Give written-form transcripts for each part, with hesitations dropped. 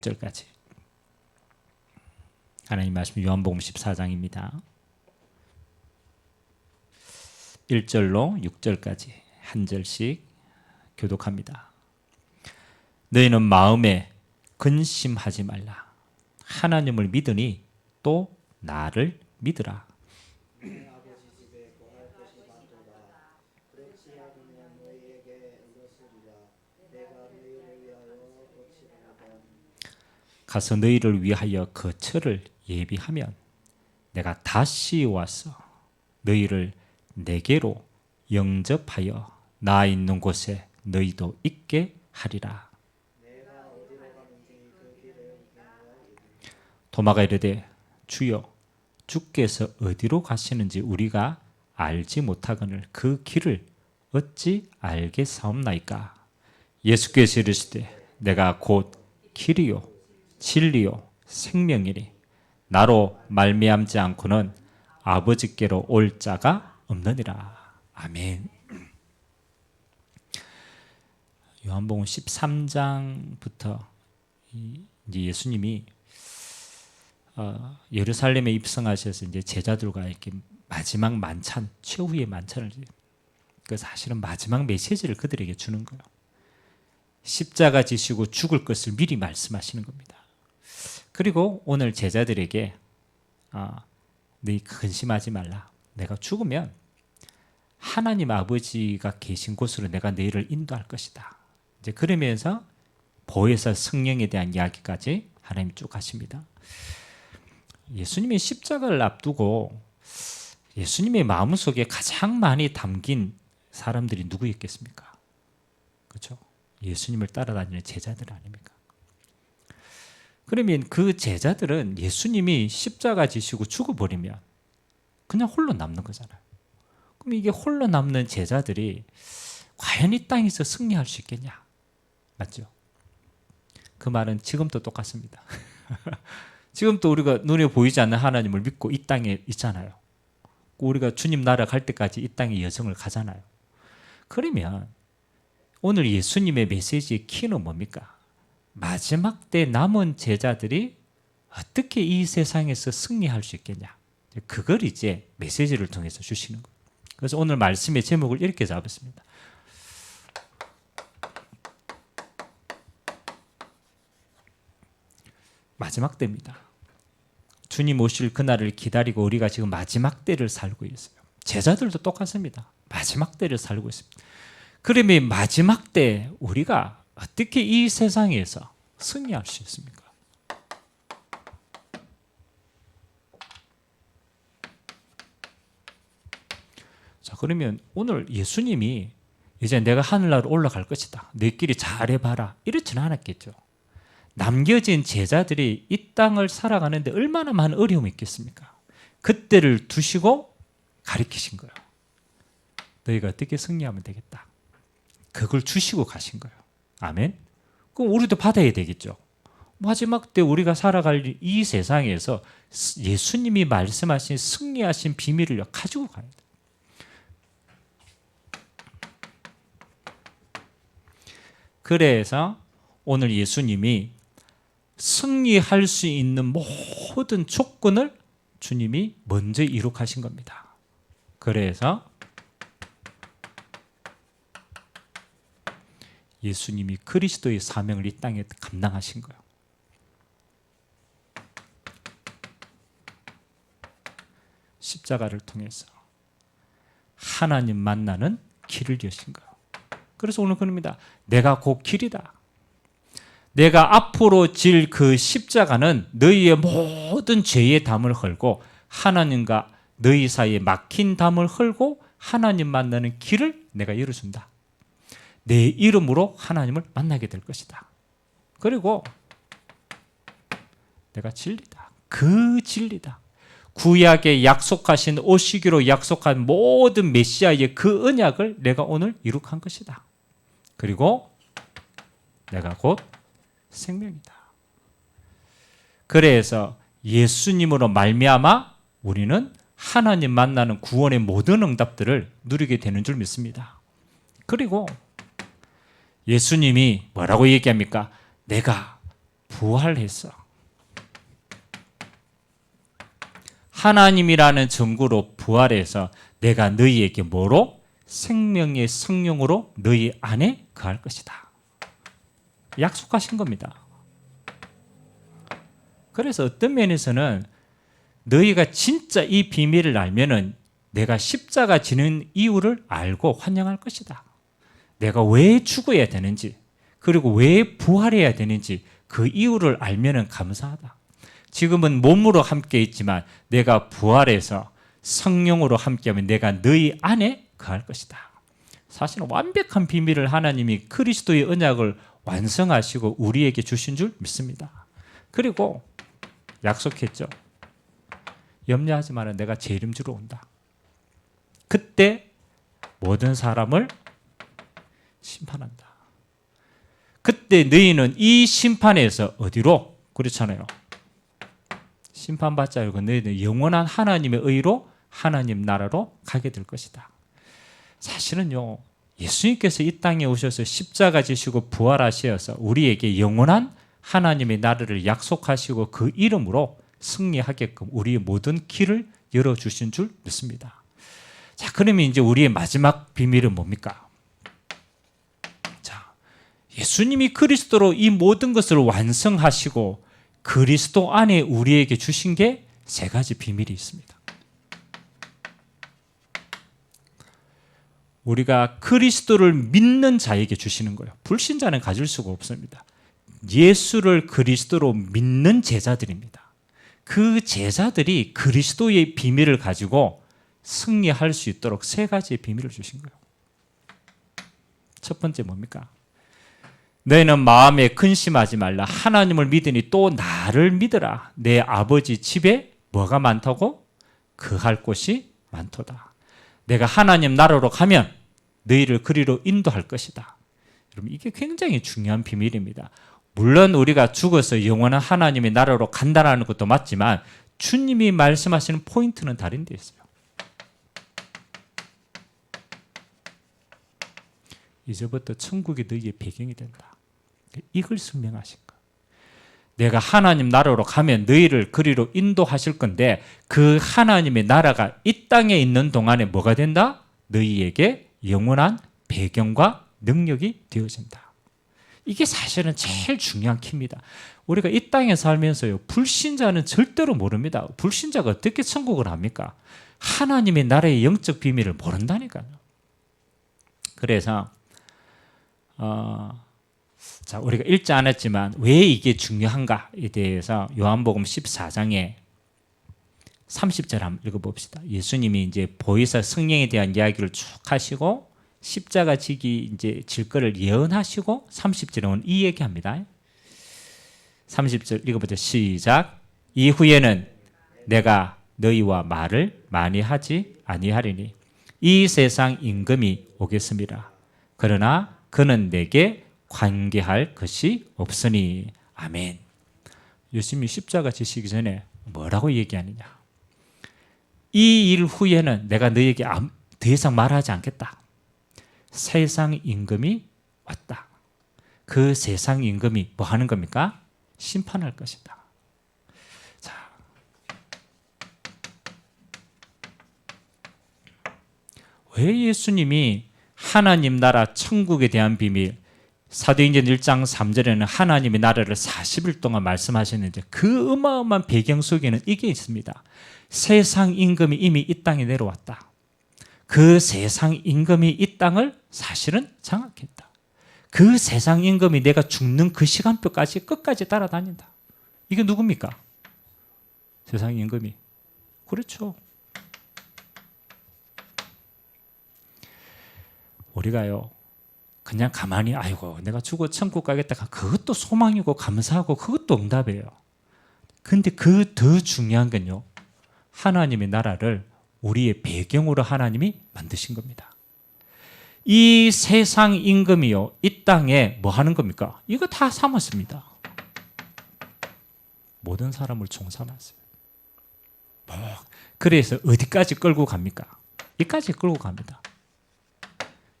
절까지. 하나님 말씀 요한복음 14장입니다. 1절로 6절까지 한 절씩 교독합니다. 너희는 마음에 근심하지 말라. 하나님을 믿으니 또 나를 믿으라. 가서 너희를 위하여 거처를 예비하면 내가 다시 와서 너희를 내게로 영접하여 나 있는 곳에 너희도 있게 하리라. 도마가 이르되 주여 주께서 어디로 가시는지 우리가 알지 못하거늘 그 길을 어찌 알겠사옵나이까. 예수께서 이르시되 내가 곧 길이요 진리요 생명이니 나로 말미암지 않고는 아버지께로 올 자가 없느니라. 아멘. 요한복음 13장부터 예수님이 예루살렘에 입성하셔서 이제 제자들과 이렇게 마지막 만찬, 최후의 만찬을, 그 사실은 마지막 메시지를 그들에게 주는 거예요. 십자가 지시고 죽을 것을 미리 말씀하시는 겁니다. 그리고 오늘 제자들에게 너희 근심하지 말라. 내가 죽으면 하나님 아버지가 계신 곳으로 내가 너희를 인도할 것이다. 이제 그러면서 보혜사 성령에 대한 이야기까지 하나님이 쭉 하십니다. 예수님이 십자가를 앞두고 예수님의 마음속에 가장 많이 담긴 사람들이 누구였겠습니까? 그렇죠? 예수님을 따라다니는 제자들 아닙니까? 그러면 그 제자들은 예수님이 십자가 지시고 죽어버리면 그냥 홀로 남는 거잖아요. 그럼 이게 홀로 남는 제자들이 과연 이 땅에서 승리할 수 있겠냐? 맞죠? 그 말은 지금도 똑같습니다. 지금도 우리가 눈에 보이지 않는 하나님을 믿고 이 땅에 있잖아요. 우리가 주님 나라 갈 때까지 이 땅의 여정을 가잖아요. 그러면 오늘 예수님의 메시지의 키는 뭡니까? 마지막 때 남은 제자들이 어떻게 이 세상에서 승리할 수 있겠냐? 그걸 이제 메시지를 통해서 주시는 거예요. 그래서 오늘 말씀의 제목을 이렇게 잡았습니다. 마지막 때입니다. 주님 오실 그날을 기다리고 우리가 지금 마지막 때를 살고 있어요. 제자들도 똑같습니다. 마지막 때를 살고 있습니다. 그러면 마지막 때 우리가 어떻게 이 세상에서 승리할 수 있습니까? 자, 그러면 오늘 예수님이 이제 내가 하늘나라로 올라갈 것이다. 너희끼리 잘해봐라. 이렇지는 않았겠죠. 남겨진 제자들이 이 땅을 살아가는데 얼마나 많은 어려움이 있겠습니까? 그때를 두시고 가르치신 거예요. 너희가 어떻게 승리하면 되겠다. 그걸 주시고 가신 거예요. 아멘. 그럼 우리도 받아야 되겠죠. 마지막 때 우리가 살아갈 이 세상에서 예수님이 말씀하신 승리하신 비밀을 가지고 가야 돼요. 그래서 오늘 예수님이 승리할 수 있는 모든 조건을 주님이 먼저 이룩하신 겁니다. 그래서 예수님이 그리스도의 사명을 이 땅에 감당하신 거예요. 십자가를 통해서 하나님 만나는 길을 여신 거예요. 그래서 오늘 그럽니다. 내가 곧 길이다. 내가 앞으로 질 그 십자가는 너희의 모든 죄의 담을 헐고 하나님과 너희 사이에 막힌 담을 헐고 하나님 만나는 길을 내가 열어준다. 내 이름으로 하나님을 만나게 될 것이다. 그리고 내가 진리다. 그 진리다. 구약에 약속하신 오시기로 약속한 모든 메시아의 그 언약을 내가 오늘 이룩한 것이다. 그리고 내가 곧 생명이다. 그래서 예수님으로 말미암아 우리는 하나님 만나는 구원의 모든 응답들을 누리게 되는 줄 믿습니다. 그리고 예수님이 뭐라고 얘기합니까? 내가 부활했어. 하나님이라는 증거로 부활해서 내가 너희에게 뭐로? 생명의 성령으로 너희 안에 거할 것이다. 약속하신 겁니다. 그래서 어떤 면에서는 너희가 진짜 이 비밀을 알면은 내가 십자가 지는 이유를 알고 환영할 것이다. 내가 왜 죽어야 되는지, 그리고 왜 부활해야 되는지 그 이유를 알면은 감사하다. 지금은 몸으로 함께 있지만 내가 부활해서 성령으로 함께하면 내가 너희 안에 거할 것이다. 사실은 완벽한 비밀을 하나님이 그리스도의 언약을 완성하시고 우리에게 주신 줄 믿습니다. 그리고 약속했죠. 염려하지 마라. 내가 재림주로 온다. 그때 모든 사람을 심판한다. 그때 너희는 이 심판에서 어디로? 그렇잖아요. 심판받지 않고 너희는 영원한 하나님의 의로 하나님 나라로 가게 될 것이다. 사실은요, 예수님께서 이 땅에 오셔서 십자가 지시고 부활하셔서 우리에게 영원한 하나님의 나라를 약속하시고 그 이름으로 승리하게끔 우리의 모든 길을 열어주신 줄 믿습니다. 자, 그러면 이제 우리의 마지막 비밀은 뭡니까? 자, 예수님이 그리스도로 이 모든 것을 완성하시고 그리스도 안에 우리에게 주신 게 세 가지 비밀이 있습니다. 우리가 그리스도를 믿는 자에게 주시는 거예요. 불신자는 가질 수가 없습니다. 예수를 그리스도로 믿는 제자들입니다. 그 제자들이 그리스도의 비밀을 가지고 승리할 수 있도록 세 가지의 비밀을 주신 거예요. 첫 번째 뭡니까? 너희는 마음에 근심하지 말라. 하나님을 믿으니 또 나를 믿으라. 내 아버지 집에 뭐가 많다고? 거할 곳이 많도다. 내가 하나님 나라로 가면 너희를 그리로 인도할 것이다. 여러분, 이게 굉장히 중요한 비밀입니다. 물론 우리가 죽어서 영원한 하나님의 나라로 간다는 것도 맞지만 주님이 말씀하시는 포인트는 다른 데 있어요. 이제부터 천국이 너희의 배경이 된다. 이걸 설명하신 거예요. 내가 하나님 나라로 가면 너희를 그리로 인도하실 건데 그 하나님의 나라가 이 땅에 있는 동안에 뭐가 된다? 너희에게 영원한 배경과 능력이 되어진다. 이게 사실은 제일 중요한 키입니다. 우리가 이 땅에 살면서요, 불신자는 절대로 모릅니다. 불신자가 어떻게 천국을 합니까? 하나님의 나라의 영적 비밀을 모른다니까요. 그래서 자, 우리가 읽지 않았지만 왜 이게 중요한가에 대해서 요한복음 14장에 30절 한번 읽어봅시다. 예수님이 이제 보혜사 성령에 대한 이야기를 쭉 하시고 십자가 지기 이제 질 거를 예언하시고 30절은 이 얘기합니다. 30절 읽어보자. 시작. 이후에는 내가 너희와 말을 많이 하지 아니하리니 이 세상 임금이 오겠습니다. 그러나 그는 내게 관계할 것이 없으니. 아멘. 예수님이 십자가 지시기 전에 뭐라고 얘기하느냐? 이 일 후에는 내가 너희에게 더 이상 말하지 않겠다. 세상 임금이 왔다. 그 세상 임금이 뭐 하는 겁니까? 심판할 것이다. 자, 왜 예수님이 하나님 나라 천국에 대한 비밀, 사도행전 1장 3절에는 하나님의 나라를 40일 동안 말씀하셨는데 그 어마어마한 배경 속에는 이게 있습니다. 세상 임금이 이미 이 땅에 내려왔다. 그 세상 임금이 이 땅을 사실은 장악했다. 그 세상 임금이 내가 죽는 그 시간표까지 끝까지 따라다닌다. 이게 누굽니까? 세상 임금이. 그렇죠. 우리가요, 그냥 가만히 아이고 내가 죽어 천국 가겠다, 그것도 소망이고 감사하고 그것도 응답이에요. 근데 그 더 중요한 건요, 하나님의 나라를 우리의 배경으로 하나님이 만드신 겁니다. 이 세상 임금이요, 이 땅에 뭐 하는 겁니까? 이거 다 삼았습니다. 모든 사람을 총삼았어요. 그래서 어디까지 끌고 갑니까? 이까지 끌고 갑니다.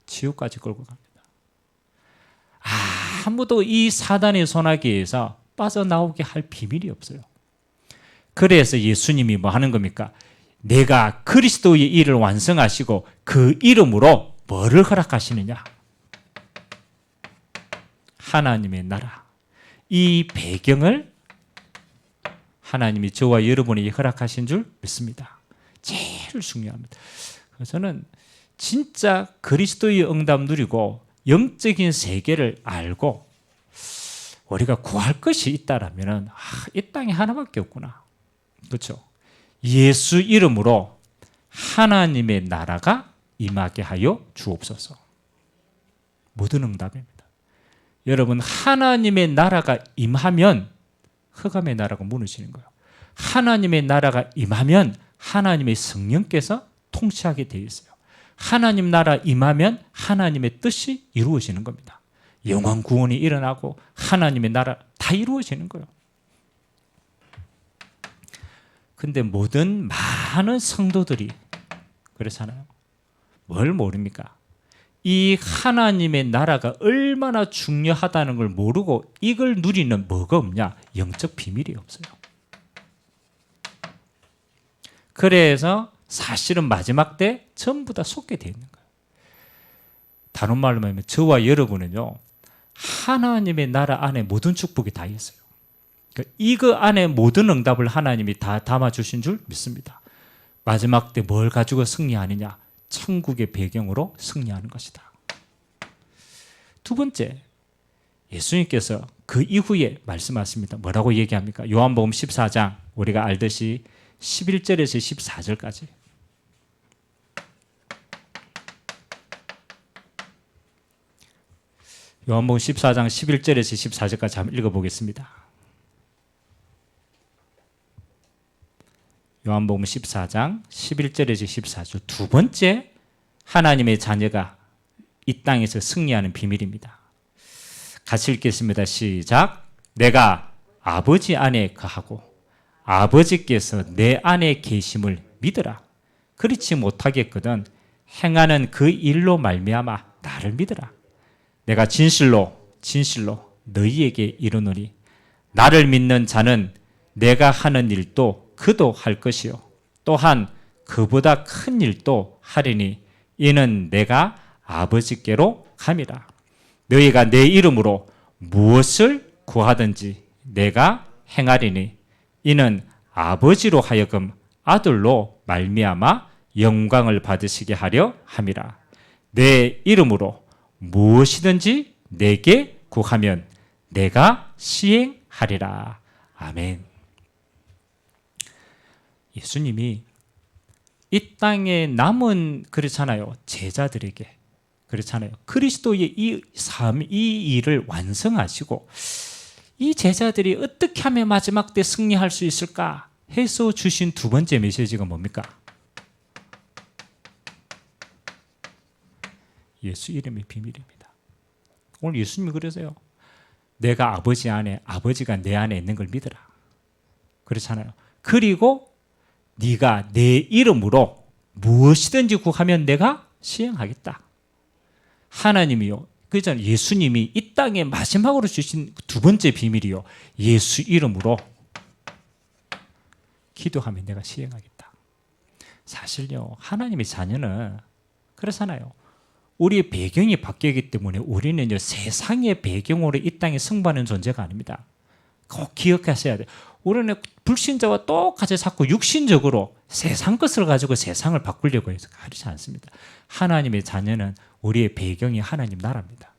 지옥까지 끌고 갑니다. 아무도 이 사단의 손아귀에서 빠져나오게 할 비밀이 없어요. 그래서 예수님이 뭐 하는 겁니까? 내가 그리스도의 일을 완성하시고 그 이름으로 뭐를 허락하시느냐? 하나님의 나라. 이 배경을 하나님이 저와 여러분에게 허락하신 줄 믿습니다. 제일 중요합니다. 그래서 저는 진짜 그리스도의 응답 누리고 영적인 세계를 알고 우리가 구할 것이 있다라면 이 땅에 하나밖에 없구나. 그렇죠? 예수 이름으로 하나님의 나라가 임하게 하여 주옵소서. 모든 응답입니다. 여러분, 하나님의 나라가 임하면 흑암의 나라가 무너지는 거예요. 하나님의 나라가 임하면 하나님의 성령께서 통치하게 되어 있어요. 하나님 나라 임하면 하나님의 뜻이 이루어지는 겁니다. 영원 구원이 일어나고 하나님의 나라 다 이루어지는 거예요. 근데 모든 많은 성도들이 그렇잖아요. 뭘 모릅니까? 이 하나님의 나라가 얼마나 중요하다는 걸 모르고 이걸 누리는 뭐가 없냐? 영적 비밀이 없어요. 그래서 사실은 마지막 때 전부 다 속게 되어 있는 거예요. 다른 말로 말하면 저와 여러분은요, 하나님의 나라 안에 모든 축복이 다 있어요. 그러니까 이거 안에 모든 응답을 하나님이 다 담아주신 줄 믿습니다. 마지막 때 뭘 가지고 승리하느냐? 천국의 배경으로 승리하는 것이다. 두 번째, 예수님께서 그 이후에 말씀하십니다. 뭐라고 얘기합니까? 요한복음 14장, 우리가 알듯이 11절에서 14절까지. 요한복음 14장 11절에서 14절까지 한번 읽어보겠습니다. 요한복음 14장 11절에서 14절, 두 번째 하나님의 자녀가 이 땅에서 승리하는 비밀입니다. 같이 읽겠습니다. 시작. 내가 아버지 안에 거하고 아버지께서 내 안에 계심을 믿으라. 그렇지 못하겠거든 행하는 그 일로 말미암아 나를 믿으라. 내가 진실로 너희에게 이르노니 나를 믿는 자는 내가 하는 일도 그도 할 것이요 또한 그보다 큰 일도 하리니 이는 내가 아버지께로 감이라. 너희가 내 이름으로 무엇을 구하든지 내가 행하리니 이는 아버지로 하여금 아들로 말미암아 영광을 받으시게 하려 함이라. 내 이름으로 무엇이든지 내게 구하면 내가 시행하리라. 아멘. 예수님이 이 땅에 남은 그렇잖아요. 제자들에게 그렇잖아요. 그리스도의 이 삶, 이 일을 완성하시고 이 제자들이 어떻게 하면 마지막 때 승리할 수 있을까 해서 주신 두 번째 메시지가 뭡니까? 예수 이름의 비밀입니다. 오늘 예수님이 그러세요. 내가 아버지 안에, 아버지가 내 안에 있는 걸 믿으라. 그렇잖아요. 그리고 네가 내 이름으로 무엇이든지 구하면 내가 시행하겠다. 하나님이요. 그잖아요. 예수님이 이 땅에 마지막으로 주신 두 번째 비밀이요. 예수 이름으로 기도하면 내가 시행하겠다. 사실요. 하나님의 자녀는 그렇잖아요. 우리의 배경이 바뀌기 때문에 우리는요. 세상의 배경으로 이 땅에 승부하는 존재가 아닙니다. 꼭 기억하셔야 돼요. 우리는 불신자와 똑같이 자꾸 육신적으로 세상 것을 가지고 세상을 바꾸려고 해서 그렇지 않습니다. 하나님의 자녀는 우리의 배경이 하나님 나라입니다.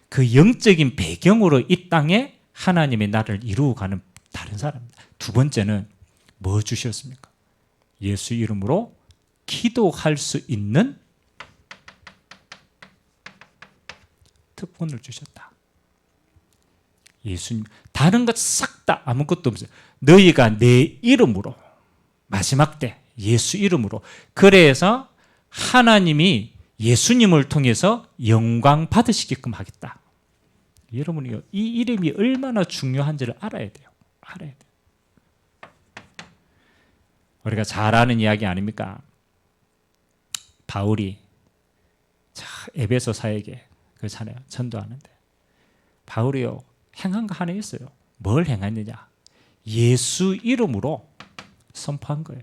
그 영적인 배경으로 이 땅에 하나님의 나라를 이루어가는 다른 사람입니다. 두 번째는 뭐 주셨습니까? 예수 이름으로 기도할 수 있는 특권을 주셨다. 예수님, 다른 것 싹 다 아무것도 없어요. 너희가 내 이름으로 마지막 때 예수 이름으로. 그래서 하나님이 예수님을 통해서 영광 받으시게끔 하겠다. 여러분이 이 이름이 얼마나 중요한지를 알아야 돼요. 알아야 돼요. 우리가 잘 아는 이야기 아닙니까? 바울이 에베소 사에게 그렇잖아요. 전도하는데 바울이요 행한 거 하나 있어요. 뭘 행했느냐? 예수 이름으로 선포한 거예요.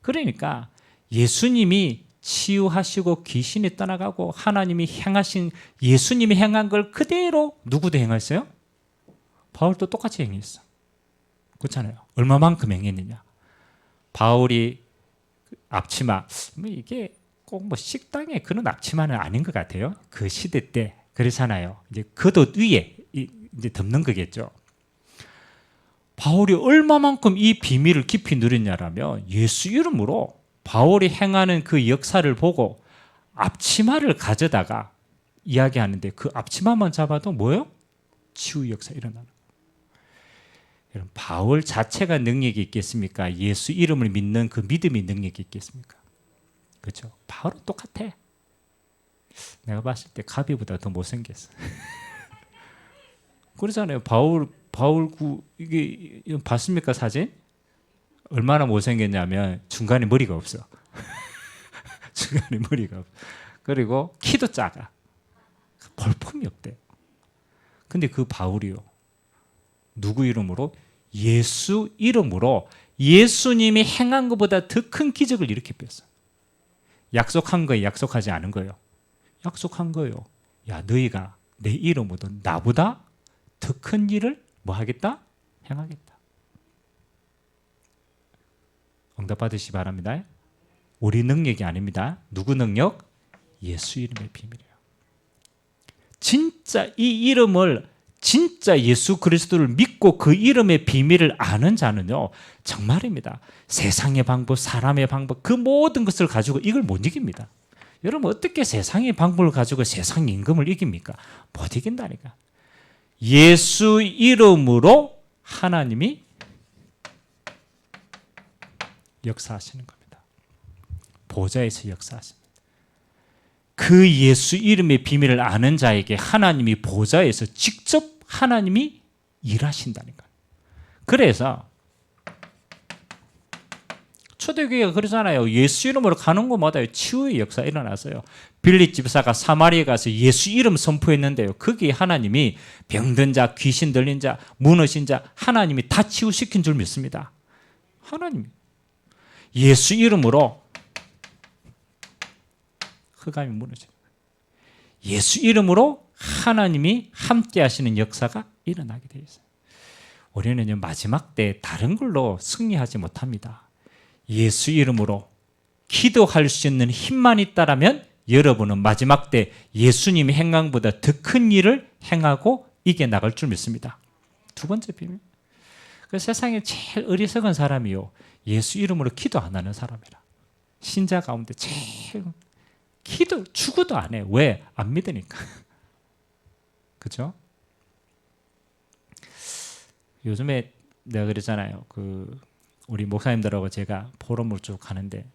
그러니까 예수님이 치유하시고 귀신이 떠나가고 하나님이 행하신 예수님이 행한 걸 그대로 누구도 행했어요? 바울도 똑같이 행했어. 그렇잖아요. 얼마만큼 행했느냐? 바울이 앞치마, 이게 꼭 뭐 식당에 그런 앞치마는 아닌 것 같아요. 그 시대 때 그렇잖아요. 이제 겉옷 위에 이제 덮는 거겠죠. 바울이 얼마만큼 이 비밀을 깊이 누렸냐라면 예수 이름으로 바울이 행하는 그 역사를 보고 앞치마를 가져다가 이야기하는데 그 앞치마만 잡아도 뭐예요? 치유 역사 일어나는 거예요. 여러분, 바울 자체가 능력이 있겠습니까? 예수 이름을 믿는 그 믿음이 능력이 있겠습니까? 그렇죠? 바울은 똑같아. 내가 봤을 때 가비보다 더 못생겼어. 그러잖아요. 바울 이게 봤습니까 사진? 얼마나 못생겼냐면 중간에 머리가 없어. 중간에 머리가 없어. 그리고 키도 작아. 볼품이 없대요. 근데 그 바울이요. 누구 이름으로? 예수 이름으로 예수님이 행한 것보다 더 큰 기적을 일으켰어. 약속한 거예요? 약속하지 않은 거예요? 약속한 거예요. 야, 너희가 내 이름으로 나보다 더 큰 일을 뭐 하겠다? 행하겠다. 응답 받으시기 바랍니다. 우리 능력이 아닙니다. 누구 능력? 예수 이름의 비밀이에요. 진짜 이 이름을 진짜 예수 그리스도를 믿고 그 이름의 비밀을 아는 자는요, 정말입니다. 세상의 방법, 사람의 방법, 그 모든 것을 가지고 이걸 못 이깁니다. 여러분, 어떻게 세상의 방법을 가지고 세상 임금을 이깁니까? 못 이긴다니까. 예수 이름으로 하나님이 역사하시는 겁니다. 보좌에서 역사하십니다. 그 예수 이름의 비밀을 아는 자에게 하나님이 보좌에서 직접 하나님이 일하신다니까요. 그래서 초대교회가 그러잖아요. 예수 이름으로 가는 곳마다 치유의 역사 일어났어요. 빌립 집사가 사마리아에 가서 예수 이름 선포했는데요. 거기에 하나님이 병든 자, 귀신 들린 자, 무너진 자 하나님이 다 치유시킨 줄 믿습니다. 하나님이 예수 이름으로 흑암이 무너져요. 예수 이름으로 하나님이 함께 하시는 역사가 일어나게 되어 있어요. 우리는 마지막 때 다른 걸로 승리하지 못합니다. 예수 이름으로 기도할 수 있는 힘만 있다라면 여러분은 마지막 때 예수님이 행한 것보다 더 큰 일을 행하고 이겨나갈 줄 믿습니다. 두 번째 비밀. 그 세상에 제일 어리석은 사람이요. 예수 이름으로 기도 안 하는 사람이라. 신자 가운데 제일 기도 죽어도 안 해. 왜? 안 믿으니까. 그렇죠? 요즘에 내가 그랬잖아요. 우리 목사님들하고 제가 포럼을 쭉 가는데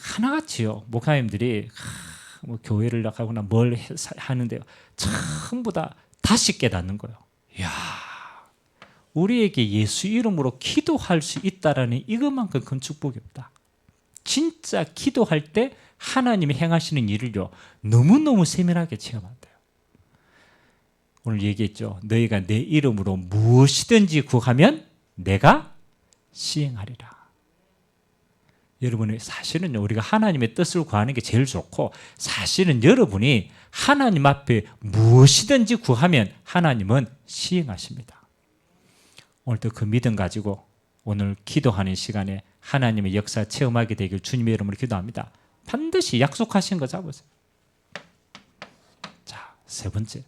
하나같이요. 목사님들이 뭐 교회를 나가거나 뭘 하는데요. 전부 다 다시 깨닫는 거예요. 이야, 우리에게 예수 이름으로 기도할 수 있다라는 이것만큼 큰 축복이 없다. 진짜 기도할 때 하나님이 행하시는 일을요. 너무너무 세밀하게 체험한대요. 오늘 얘기했죠. 너희가 내 이름으로 무엇이든지 구하면 내가 시행하리라. 여러분이 사실은요, 우리가 하나님의 뜻을 구하는 게 제일 좋고, 사실은 여러분이 하나님 앞에 무엇이든지 구하면 하나님은 시행하십니다. 오늘도 그 믿음 가지고 오늘 기도하는 시간에 하나님의 역사 체험하게 되길 주님의 이름으로 기도합니다. 반드시 약속하신 거 잡으세요. 자, 세 번째.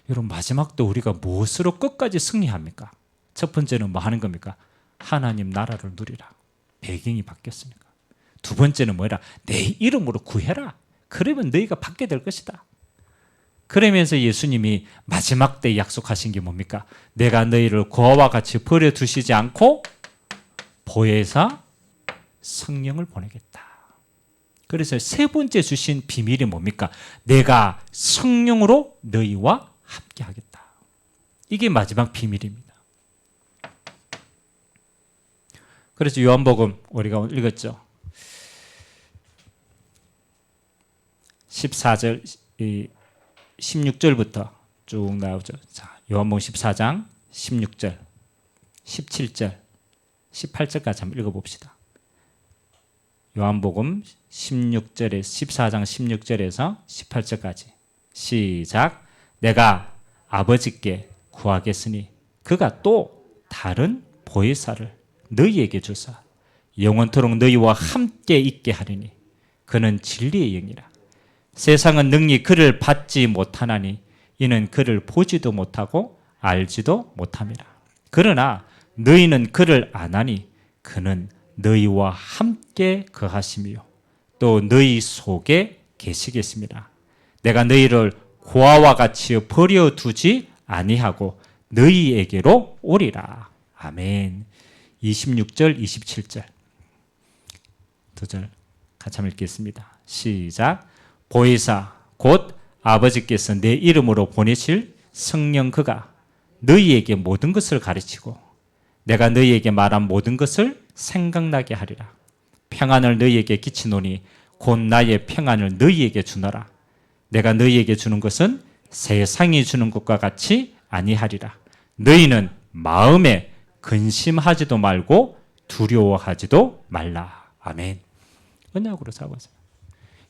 여러분, 마지막도 우리가 무엇으로 끝까지 승리합니까? 첫 번째는 뭐 하는 겁니까? 하나님 나라를 누리라. 배경이 바뀌었으니까. 두 번째는 뭐라? 내 이름으로 구해라. 그러면 너희가 받게 될 것이다. 그러면서 예수님이 마지막 때 약속하신 게 뭡니까? 내가 너희를 고아와 같이 버려두시지 않고 보혜사 성령을 보내겠다. 그래서 세 번째 주신 비밀이 뭡니까? 내가 성령으로 너희와 함께 하겠다. 이게 마지막 비밀입니다. 그래서 요한복음 우리가 읽었죠. 14절, 16절부터 쭉 나오죠. 자, 요한복음 14장 16절, 17절, 18절까지 한번 읽어봅시다. 요한복음 16절에 14장 16절에서 18절까지 시작. 내가 아버지께 구하겠으니 그가 또 다른 보혜사를 너희에게 주사 영원토록 너희와 함께 있게 하리니 그는 진리의 영이라. 세상은 능히 그를 받지 못하나니 이는 그를 보지도 못하고 알지도 못함이라. 그러나 너희는 그를 아나니 그는 너희와 함께 거하시며 또 너희 속에 계시겠습니다. 내가 너희를 고아와 같이 버려두지 아니하고 너희에게로 오리라. 아멘. 26절 27절 두 절 같이 한번 읽겠습니다. 시작. 보혜사 곧 아버지께서 내 이름으로 보내실 성령 그가 너희에게 모든 것을 가르치고 내가 너희에게 말한 모든 것을 생각나게 하리라. 평안을 너희에게 끼치노니 곧 나의 평안을 너희에게 주노라. 내가 너희에게 주는 것은 세상이 주는 것과 같이 아니하리라. 너희는 마음에 근심하지도 말고 두려워하지도 말라. 아멘. 언약으로 잡아서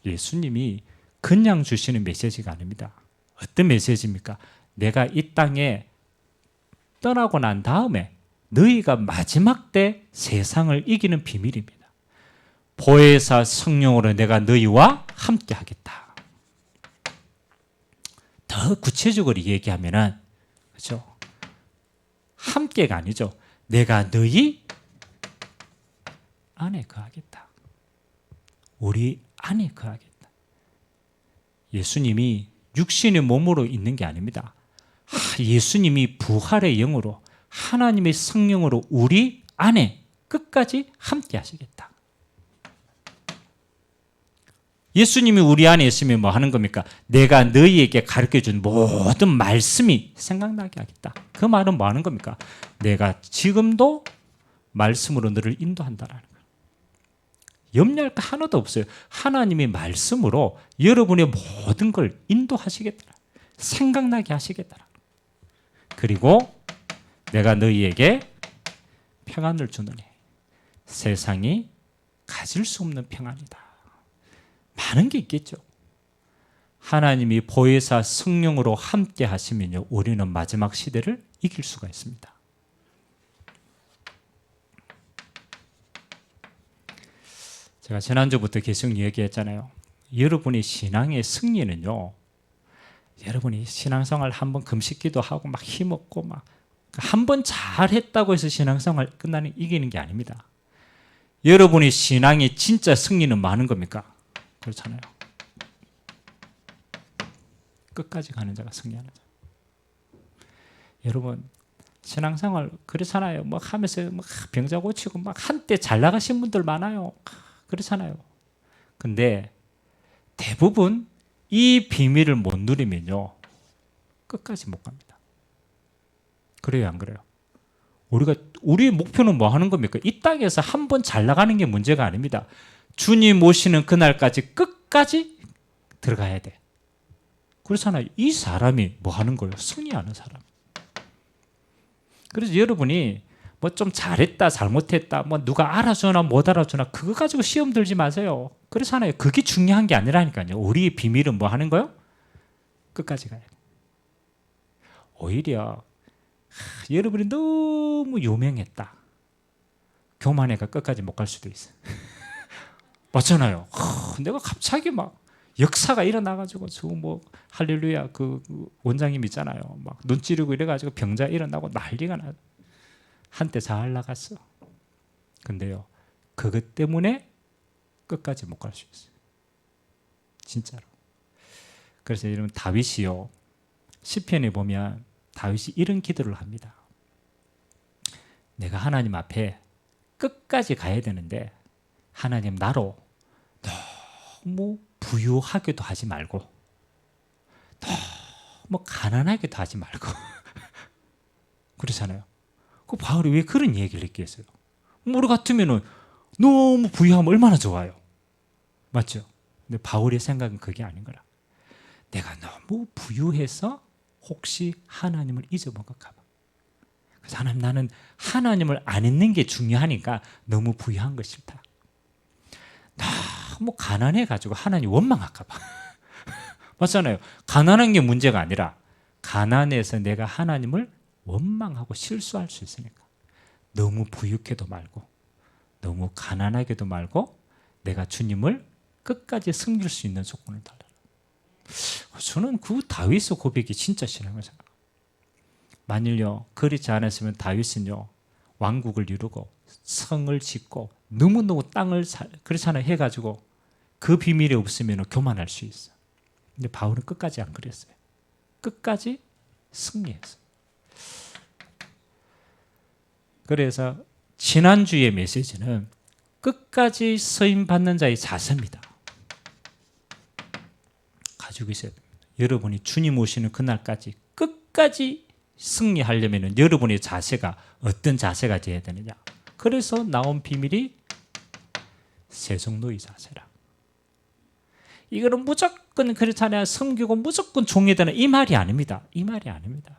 예수님이 그냥 주시는 메시지가 아닙니다. 어떤 메시지입니까? 내가 이 땅에 떠나고 난 다음에 너희가 마지막 때 세상을 이기는 비밀입니다. 보혜사 성령으로 내가 너희와 함께 하겠다. 더 구체적으로 얘기하면은 그렇죠? 함께가 아니죠. 내가 너희 안에 거하겠다. 우리 안에 거하겠다. 예수님이 육신의 몸으로 있는 게 아닙니다. 예수님이 부활의 영으로 하나님의 성령으로 우리 안에 끝까지 함께 하시겠다. 예수님이 우리 안에 있으면 뭐 하는 겁니까? 내가 너희에게 가르쳐준 모든 말씀이 생각나게 하겠다. 그 말은 뭐 하는 겁니까? 내가 지금도 말씀으로 너를 인도한다라는 거예요. 염려할 거 하나도 없어요. 하나님의 말씀으로 여러분의 모든 걸 인도하시겠다. 생각나게 하시겠다. 그리고 내가 너희에게 평안을 주노니 세상이 가질 수 없는 평안이다. 많은 게 있겠죠. 하나님이 보혜사 성령으로 함께 하시면요, 우리는 마지막 시대를 이길 수가 있습니다. 제가 지난주부터 계속 얘기했잖아요. 여러분의 신앙의 승리는요, 여러분이 신앙생활 한번 금식기도 하고 막 힘없고 막 한 번 잘했다고 해서 신앙생활 끝나는 이기는 게 아닙니다. 여러분의 신앙의 진짜 승리는 많은 겁니까? 그렇잖아요. 끝까지 가는 자가 승리하는 자. 여러분 신앙생활 그렇잖아요. 막 하면서 막 병자 고치고 막 한때 잘 나가신 분들 많아요. 그렇잖아요. 근데 대부분 이 비밀을 못 누리면요, 끝까지 못 갑니다. 그래요, 안 그래요? 우리의 목표는 뭐 하는 겁니까? 이 땅에서 한 번 잘 나가는 게 문제가 아닙니다. 주님 오시는 그날까지 끝까지 들어가야 돼. 그렇잖아요. 이 사람이 뭐 하는 거예요? 승리하는 사람. 그래서 여러분이 뭐 좀 잘했다, 잘못했다, 뭐 누가 알아주나 못 알아주나 그거 가지고 시험 들지 마세요. 그렇잖아요. 그게 중요한 게 아니라니까요. 우리의 비밀은 뭐 하는 거예요? 끝까지 가야 돼. 오히려 여러분이 너무 요맹했다. 교만해가 끝까지 못 갈 수도 있어요. 맞잖아요. 내가 갑자기 막 역사가 일어나가지고 지금 뭐 할렐루야 그 원장님 있잖아요. 막 눈 찌르고 이래가지고 병자 일어나고 난리가 나. 한때 잘 나갔어. 근데요, 그것 때문에 끝까지 못 갈 수 있어요. 진짜로. 그래서 여러분 다윗이요, 시편에 보면 다윗이 이런 기도를 합니다. 내가 하나님 앞에 끝까지 가야 되는데 하나님 나로 너무 부유하게도 하지 말고 너무 가난하게도 하지 말고 그렇잖아요. 그 바울이 왜 그런 얘기를 했겠어요? 우리 같으면 너무 부유하면 얼마나 좋아요. 맞죠? 근데 바울의 생각은 그게 아닌 거라. 내가 너무 부유해서 혹시 하나님을 잊어먹을까 봐. 그래서 하나님, 나는 하나님을 안 있는 게 중요하니까 너무 부유한 거 싫다. 너무 가난해가지고 하나님 원망할까 봐. 맞잖아요. 가난한 게 문제가 아니라 가난해서 내가 하나님을 원망하고 실수할 수 있으니까 너무 부유해도 말고 너무 가난하게도 말고 내가 주님을 끝까지 섬길 수 있는 조건을 달라. 저는 그 다윗의 고백이 진짜 신앙을 생각합니다. 만일요 그렇지 않았으면 다윗은요 왕국을 이루고 성을 짓고 너무너무 땅을 그렇잖아요 해가지고 그 비밀이 없으면 교만할 수 있어요. 근데 바울은 끝까지 안 그랬어요. 끝까지 승리했어요. 그래서 지난주의 메시지는 끝까지 서임받는 자의 자세입니다. 가지고 있어야 됩니다. 여러분이 주님 오시는 그날까지 끝까지 승리하려면 여러분의 자세가 어떤 자세가 되어야 되느냐. 그래서 나온 비밀이 세종노의 자세라. 이거는 무조건 그렇잖아요. 섬기고 무조건 종해되는 이 말이 아닙니다. 이 말이 아닙니다.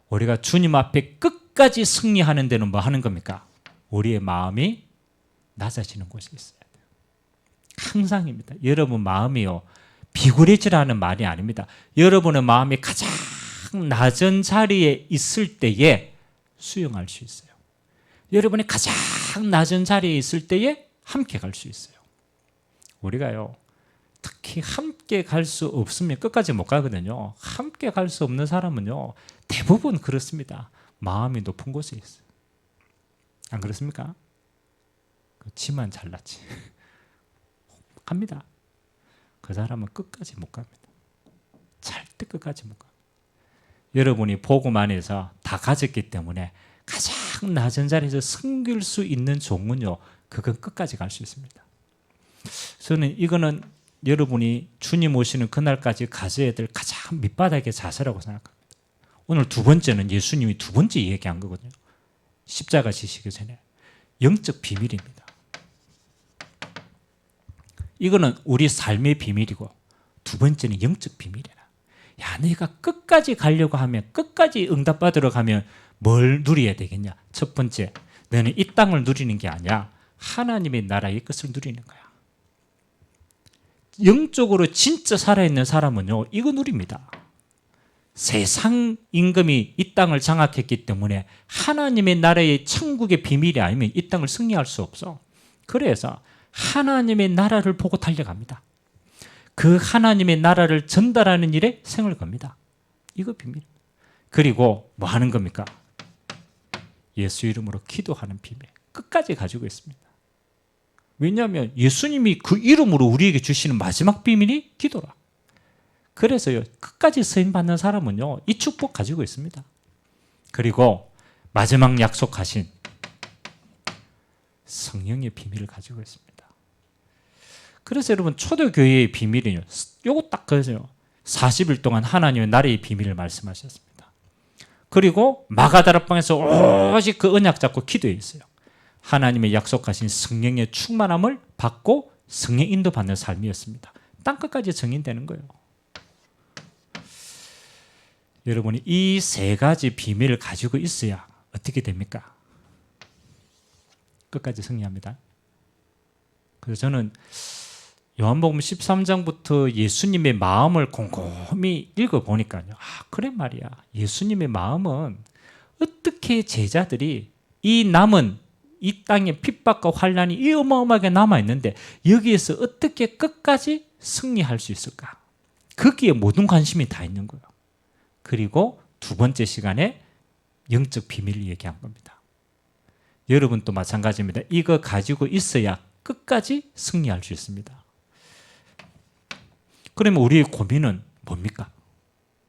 우리가 주님 앞에 끝까지 승리하는 데는 뭐 하는 겁니까? 우리의 마음이 낮아지는 곳에 있어야 돼요. 항상입니다. 여러분 마음이요 비굴해지라는 말이 아닙니다. 여러분의 마음이 가장 낮은 자리에 있을 때에 수용할 수 있어요. 여러분이 가장 낮은 자리에 있을 때에 함께 갈 수 있어요. 우리가요 특히 함께 갈 수 없으면 끝까지 못 가거든요. 함께 갈 수 없는 사람은요 대부분 그렇습니다. 마음이 높은 곳에 있어요. 안 그렇습니까? 지만 잘났지. 갑니다. 그 사람은 끝까지 못 갑니다. 절대 끝까지 못 갑니다. 여러분이 복음 안에서 다 가졌기 때문에 가장 낮은 자리에서 섬길 수 있는 종은요 그건 끝까지 갈 수 있습니다. 저는 이거는 여러분이 주님 오시는 그날까지 가져야 될 가장 밑바닥의 자세라고 생각합니다. 오늘 두 번째는 예수님이 두 번째 얘기한 거거든요. 십자가 지시기 전에 영적 비밀입니다. 이거는 우리 삶의 비밀이고 두 번째는 영적 비밀이라. 야, 내가 끝까지 가려고 하면 끝까지 응답받으러 가면 뭘 누려야 되겠냐? 첫 번째, 너는 이 땅을 누리는 게 아니야. 하나님의 나라의 것을 누리는 거야. 영적으로 진짜 살아있는 사람은요 이거 누립니다. 세상 임금이 이 땅을 장악했기 때문에 하나님의 나라의 천국의 비밀이 아니면 이 땅을 승리할 수 없어. 그래서 하나님의 나라를 보고 달려갑니다. 그 하나님의 나라를 전달하는 일에 생을 겁니다. 이거 비밀. 그리고 뭐 하는 겁니까? 예수 이름으로 기도하는 비밀. 끝까지 가지고 있습니다. 왜냐하면 예수님이 그 이름으로 우리에게 주시는 마지막 비밀이 기도라. 그래서요 끝까지 쓰임받는 사람은요 이 축복 가지고 있습니다. 그리고 마지막 약속하신 성령의 비밀을 가지고 있습니다. 그래서 여러분 초대교회의 비밀은요 요거 딱 그래서요 40일 동안 하나님의 나라의 비밀을 말씀하셨습니다. 그리고 마가다락방에서 오직 그 언약 잡고 기도했어요. 하나님의 약속하신 성령의 충만함을 받고 성령 인도받는 삶이었습니다. 땅끝까지 정인되는 거예요. 여러분이 이 세 가지 비밀을 가지고 있어야 어떻게 됩니까? 끝까지 승리합니다. 그래서 저는 요한복음 13장부터 예수님의 마음을 곰곰이 읽어보니까요. 그래 말이야. 예수님의 마음은 어떻게 제자들이 이 남은 이 땅에 핍박과 환난이 이 어마어마하게 남아있는데 여기에서 어떻게 끝까지 승리할 수 있을까? 거기에 모든 관심이 다 있는 거예요. 그리고 두 번째 시간에 영적 비밀을 얘기한 겁니다. 여러분도 마찬가지입니다. 이거 가지고 있어야 끝까지 승리할 수 있습니다. 그러면 우리의 고민은 뭡니까?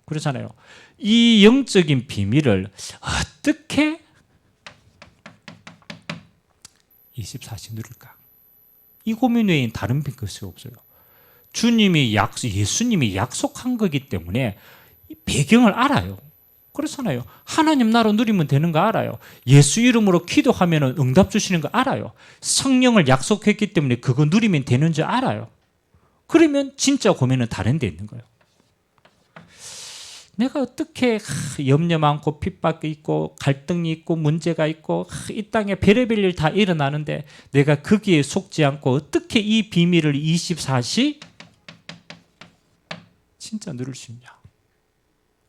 그렇잖아요. 이 영적인 비밀을 어떻게 24시 누릴까? 이 고민 외에는 다른 것이 없어요. 예수님이 약속한 거기 때문에 배경을 알아요. 그렇잖아요. 하나님 나라 누리면 되는 거 알아요. 예수 이름으로 기도하면 응답 주시는 거 알아요. 성령을 약속했기 때문에 그거 누리면 되는 줄 알아요. 그러면 진짜 고민은 다른 데 있는 거예요. 내가 어떻게 염려 많고 핍박이 있고 갈등이 있고 문제가 있고 이 땅에 별의별 일 다 일어나는데 내가 거기에 속지 않고 어떻게 이 비밀을 24시 진짜 누릴 수 있냐?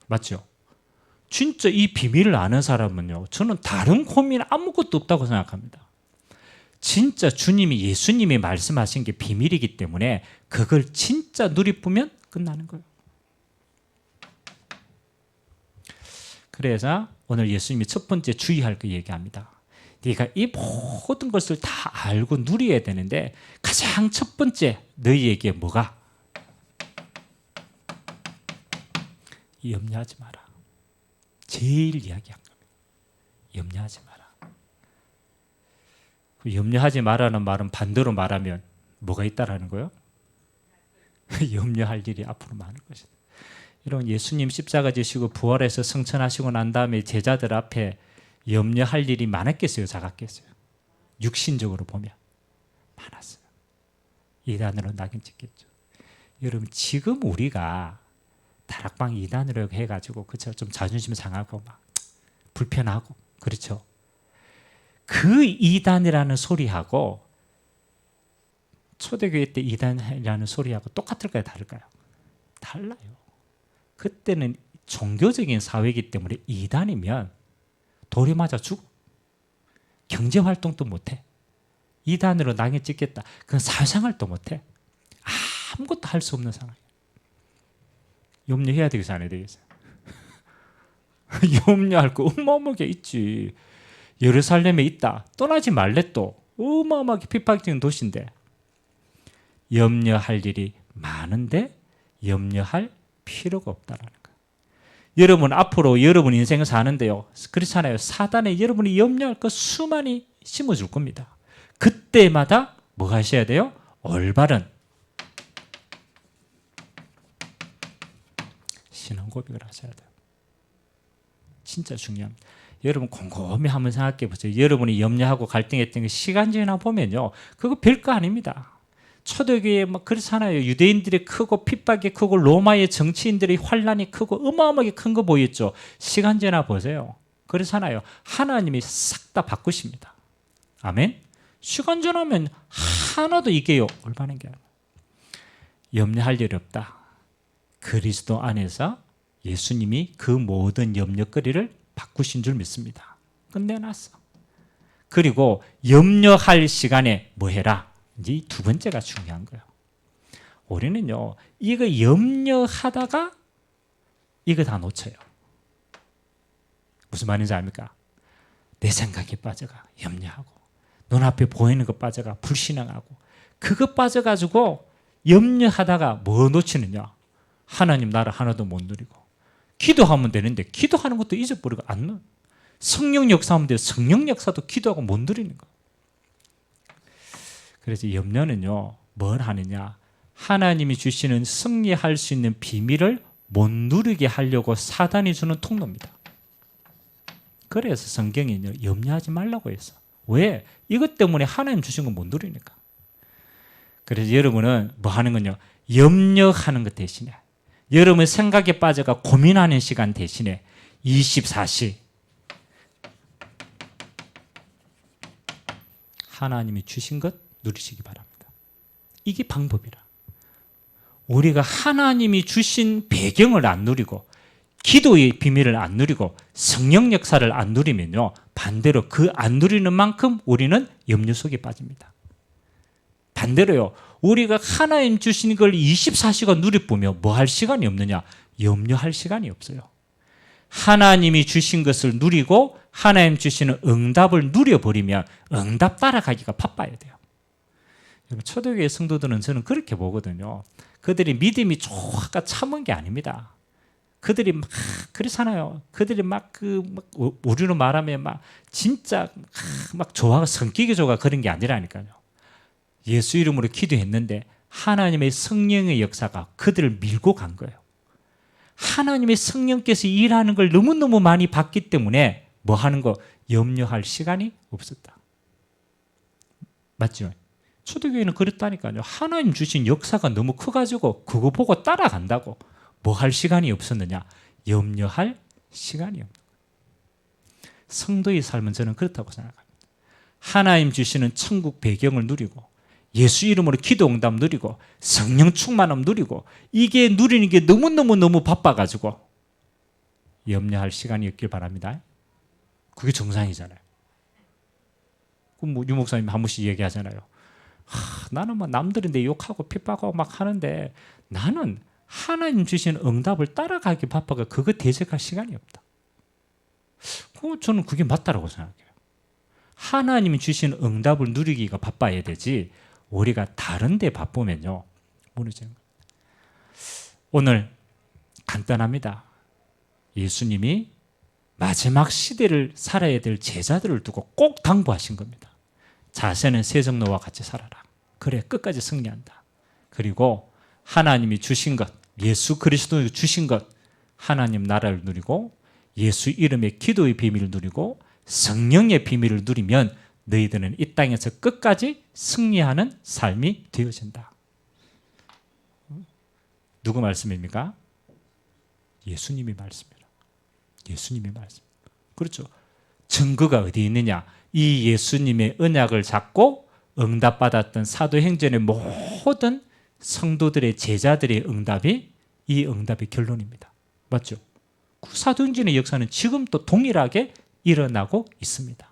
맞죠? 진짜 이 비밀을 아는 사람은요, 저는 다른 고민 아무것도 없다고 생각합니다. 진짜 주님이, 예수님이 말씀하신 게 비밀이기 때문에 그걸 진짜 누리쁘면 끝나는 거예요. 그래서 오늘 예수님이 첫 번째 주의할 거 얘기합니다. 네가 이 모든 것을 다 알고 누려야 되는데 가장 첫 번째 너희에게 뭐가? 염려하지 마라. 제일 이야기한 겁니다. 염려하지 마라. 염려하지 마라는 말은 반대로 말하면 뭐가 있다라는 거예요? 염려할 일이 앞으로 많을 것이다. 여러분, 예수님 십자가 지시고 부활해서 승천하시고 난 다음에 제자들 앞에 염려할 일이 많았겠어요? 작았겠어요? 육신적으로 보면 많았어요. 이단으로 낙인 찍겠죠. 여러분, 지금 우리가 다락방 이단으로 해가지고 그쵸? 좀 자존심 상하고 막 불편하고 그렇죠? 그 이단이라는 소리하고 초대교회 때 이단이라는 소리하고 똑같을까요? 다를까요? 달라요. 그때는 종교적인 사회이기 때문에 이단이면 돌에 맞아 죽어. 경제활동도 못해. 이단으로 낙인 찍겠다. 그건 사회생활도 못해. 아무것도 할 수 없는 상황이에요. 염려해야 되겠어요? 안 해야 되겠어요? 염려할 거 어마어마하게 있지. 예루살렘에 있다. 떠나지 말래 또. 어마어마하게 핍박적인 도시인데. 염려할 일이 많은데 염려할 필요가 없다라는 거예요. 여러분 앞으로 여러분 인생을 사는데요. 그렇잖아요. 사단에 여러분이 염려할 것 수많이 심어줄 겁니다. 그때마다 뭐 하셔야 돼요? 올바른 신앙 고백을 하셔야 돼요. 진짜 중요합니다. 여러분 곰곰이 한번 생각해 보세요. 여러분이 염려하고 갈등했던 게 시간 지나 보면요. 그거 별거 아닙니다. 초대교회 막 그렇잖아요. 유대인들이 크고 핍박이 크고 로마의 정치인들의 환란이 크고 어마어마하게 큰 거 보였죠. 시간 지나 보세요. 그렇잖아요. 하나님이 싹 다 바꾸십니다. 아멘. 시간 지나면 하나도 이게 올바른 게 아니에요. 염려할 일이 없다. 그리스도 안에서 예수님이 그 모든 염려거리를 바꾸신 줄 믿습니다. 끝내놨어. 그리고 염려할 시간에 뭐 해라? 이제 두 번째가 중요한 거예요. 우리는요, 이거 염려하다가 이거 다 놓쳐요. 무슨 말인지 압니까? 내 생각에 빠져가 염려하고 눈앞에 보이는 거 빠져가 불신앙하고 그거 빠져가지고 염려하다가 뭐 놓치느냐? 하나님 나라 하나도 못 누리고 기도하면 되는데 기도하는 것도 잊어버리고 안 넣어. 성령 역사하면 돼. 성령 역사도 기도하고 못 누리는 거. 그래서 염려는요, 뭘 하느냐? 하나님이 주시는 승리할 수 있는 비밀을 못 누리게 하려고 사단이 주는 통로입니다. 그래서 성경에는요, 염려하지 말라고 했어. 왜? 이것 때문에 하나님 주신 건 못 누리니까. 그래서 여러분은 뭐 하는 건요? 염려하는 것 대신에 여러분 생각에 빠져가 고민하는 시간 대신에 24시 하나님이 주신 것 누리시기 바랍니다. 이게 방법이라. 우리가 하나님이 주신 배경을 안 누리고 기도의 비밀을 안 누리고 성령 역사를 안 누리면요, 반대로 그 안 누리는 만큼 우리는 염려 속에 빠집니다. 반대로요, 우리가 하나님 주신 걸 24시간 누려보며 뭐 할 시간이 없느냐? 염려할 시간이 없어요. 하나님이 주신 것을 누리고 하나님 주시는 응답을 누려버리면 응답 따라가기가 바빠야 돼요. 초대교회 성도들은 저는 그렇게 보거든요. 그들이 믿음이 좋아가 참은 게 아닙니다. 그들이 막 그렇잖아요. 그들이 막 우리로 말하면 막 진짜 막 좋아가 성격이 좋아 그런 게 아니라니까요. 예수 이름으로 기도했는데 하나님의 성령의 역사가 그들을 밀고 간 거예요. 하나님의 성령께서 일하는 걸 너무너무 많이 봤기 때문에 뭐 하는 거? 염려할 시간이 없었다. 맞죠? 초대교회는 그랬다니까요. 하나님 주신 역사가 너무 커가지고 그거 보고 따라간다고. 뭐 할 시간이 없었느냐? 염려할 시간이 없는 거예요. 성도의 삶은 저는 그렇다고 생각합니다. 하나님 주시는 천국 배경을 누리고 예수 이름으로 기도 응답 누리고 성령 충만함 누리고 이게 누리는 게 너무너무 바빠가지고 염려할 시간이 없길 바랍니다. 그게 정상이잖아요. 유 목사님 한 번씩 얘기하잖아요. 나는 뭐 남들이 내 욕하고 핍박하고 막 하는데 나는 하나님 주신 응답을 따라가기 바빠가 그거 대적할 시간이 없다. 저는 그게 맞다라고 생각해요. 하나님이 주신 응답을 누리기가 바빠야 되지 우리가 다른 데 바쁘면요 무너지는 거예요. 오늘 간단합니다. 예수님이 마지막 시대를 살아야 될 제자들을 두고 꼭 당부하신 겁니다. 자세는 세정노와 같이 살아라. 그래 끝까지 승리한다. 그리고 하나님이 주신 것, 예수 그리스도 주신 것, 하나님 나라를 누리고 예수 이름의 기도의 비밀을 누리고 성령의 비밀을 누리면 너희들은 이 땅에서 끝까지 승리하는 삶이 되어진다. 누구 말씀입니까? 예수님이 말씀이라. 예수님의 말씀. 그렇죠. 증거가 어디 있느냐? 이 예수님의 언약을 잡고 응답받았던 사도행전의 모든 성도들의 제자들의 응답이 이 응답의 결론입니다. 맞죠? 그 사도행전의 역사는 지금도 동일하게 일어나고 있습니다.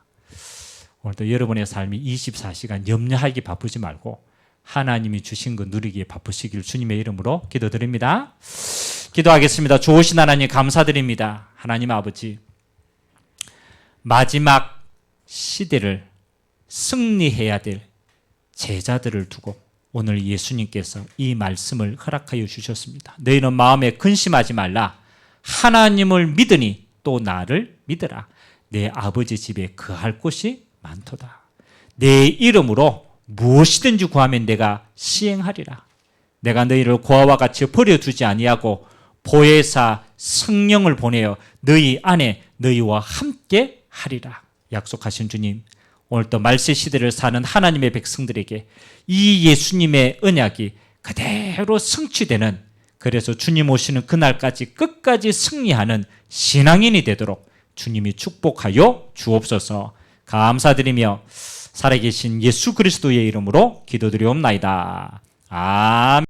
오늘도 여러분의 삶이 24시간 염려하기 바쁘지 말고 하나님이 주신 것 누리기에 바쁘시길 주님의 이름으로 기도드립니다. 기도하겠습니다. 좋으신 하나님 감사드립니다. 하나님 아버지, 마지막 시대를 승리해야 될 제자들을 두고 오늘 예수님께서 이 말씀을 허락하여 주셨습니다. 너희는 마음에 근심하지 말라. 하나님을 믿으니 또 나를 믿으라. 내 아버지 집에 거할 곳이 많도다. 내 이름으로 무엇이든지 구하면 내가 시행하리라. 내가 너희를 고아와 같이 버려두지 아니하고 보혜사 성령을 보내어 너희 안에 너희와 함께 하리라. 약속하신 주님, 오늘도 말세 시대를 사는 하나님의 백성들에게 이 예수님의 언약이 그대로 성취되는, 그래서 주님 오시는 그날까지 끝까지 승리하는 신앙인이 되도록 주님이 축복하여 주옵소서. 감사드리며 살아계신 예수 그리스도의 이름으로 기도드리옵나이다. 아멘.